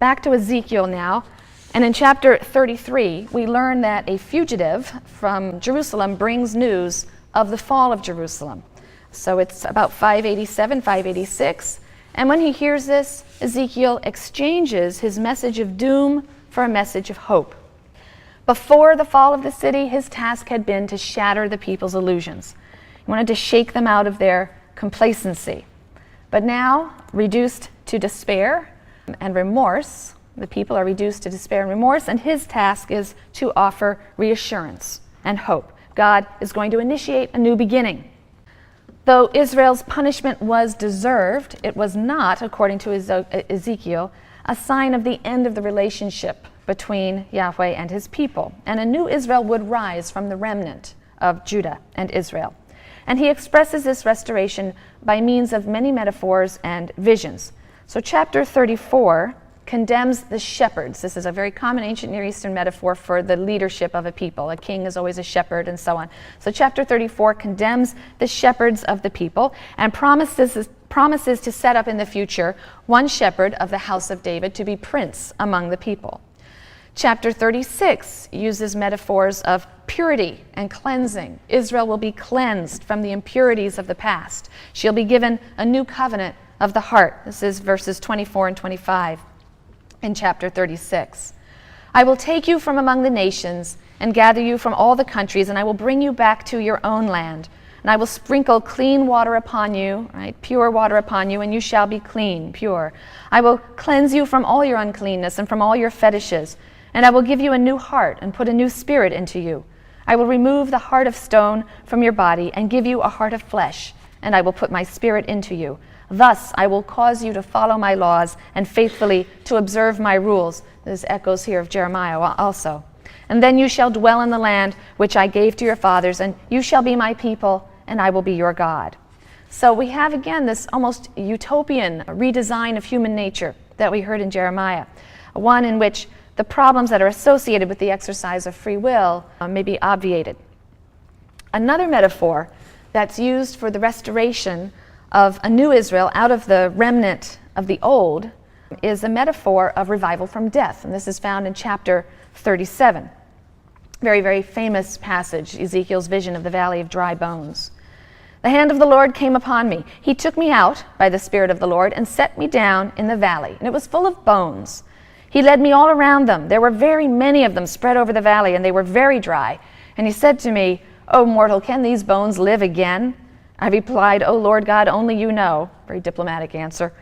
Back to Ezekiel now. And in chapter 33, we learn that a fugitive from Jerusalem brings news of the fall of Jerusalem. So it's about 587, 586. And when he hears this, Ezekiel exchanges his message of doom for a message of hope. Before the fall of the city, his task had been to shatter the people's illusions. He wanted to shake them out of their complacency. But now, reduced to despair and remorse, the people are reduced to despair and remorse, and his task is to offer reassurance and hope. God is going to initiate a new beginning. Though Israel's punishment was deserved, it was not, according to Ezekiel, a sign of the end of the relationship between Yahweh and his people. And a new Israel would rise from the remnant of Judah and Israel. And he expresses this restoration by means of many metaphors and visions. So chapter 34 condemns the shepherds. This is a very common ancient Near Eastern metaphor for the leadership of a people. A king is always a shepherd and so on. So chapter 34 condemns the shepherds of the people and promises to set up in the future one shepherd of the house of David to be prince among the people. Chapter 36 uses metaphors of purity and cleansing. Israel will be cleansed from the impurities of the past. She'll be given a new covenant of the heart. This is verses 24 and 25 in chapter 36. I will take you from among the nations and gather you from all the countries, and I will bring you back to your own land. And I will sprinkle clean water upon you, right, pure water upon you, and you shall be clean, pure. I will cleanse you from all your uncleanness and from all your fetishes. And I will give you a new heart and put a new spirit into you. I will remove the heart of stone from your body and give you a heart of flesh, and I will put my spirit into you. Thus I will cause you to follow my laws and faithfully to observe my rules. There's echoes here of Jeremiah also. And then you shall dwell in the land which I gave to your fathers, and you shall be my people, and I will be your God. So we have again this almost utopian redesign of human nature that we heard in Jeremiah, one in which the problems that are associated with the exercise of free will may be obviated. Another metaphor that's used for the restoration of a new Israel out of the remnant of the old is a metaphor of revival from death. And this is found in chapter 37. Very, very famous passage, Ezekiel's vision of the valley of dry bones. The hand of the Lord came upon me. He took me out by the Spirit of the Lord and set me down in the valley. And it was full of bones. He led me all around them. There were very many of them spread over the valley, and they were very dry. And he said to me, O mortal, can these bones live again? I replied, O Lord God, only you know. Very diplomatic answer.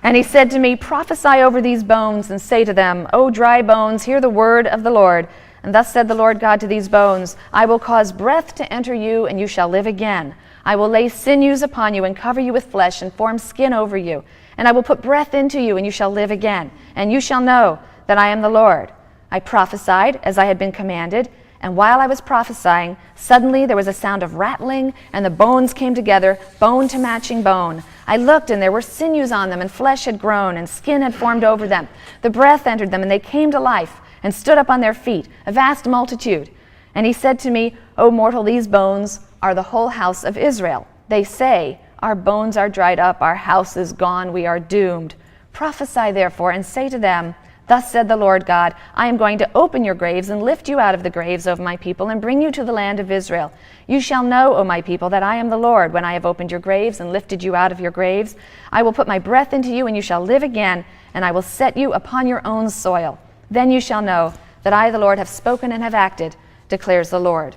And he said to me, prophesy over these bones and say to them, O dry bones, hear the word of the Lord. And thus said the Lord God to these bones, I will cause breath to enter you, and you shall live again. I will lay sinews upon you and cover you with flesh and form skin over you. And I will put breath into you, and you shall live again. And you shall know that I am the Lord. I prophesied as I had been commanded, and while I was prophesying, suddenly there was a sound of rattling, and the bones came together, bone to matching bone. I looked, and there were sinews on them, and flesh had grown, and skin had formed over them. The breath entered them, and they came to life, and stood up on their feet, a vast multitude. And he said to me, O mortal, these bones are the whole house of Israel. They say, our bones are dried up, our house is gone, we are doomed. Prophesy therefore, and say to them, thus said the Lord God, I am going to open your graves and lift you out of the graves of my people and bring you to the land of Israel. You shall know, O my people, that I am the Lord when I have opened your graves and lifted you out of your graves. I will put my breath into you, and you shall live again, and I will set you upon your own soil. Then you shall know that I, the Lord, have spoken and have acted, declares the Lord.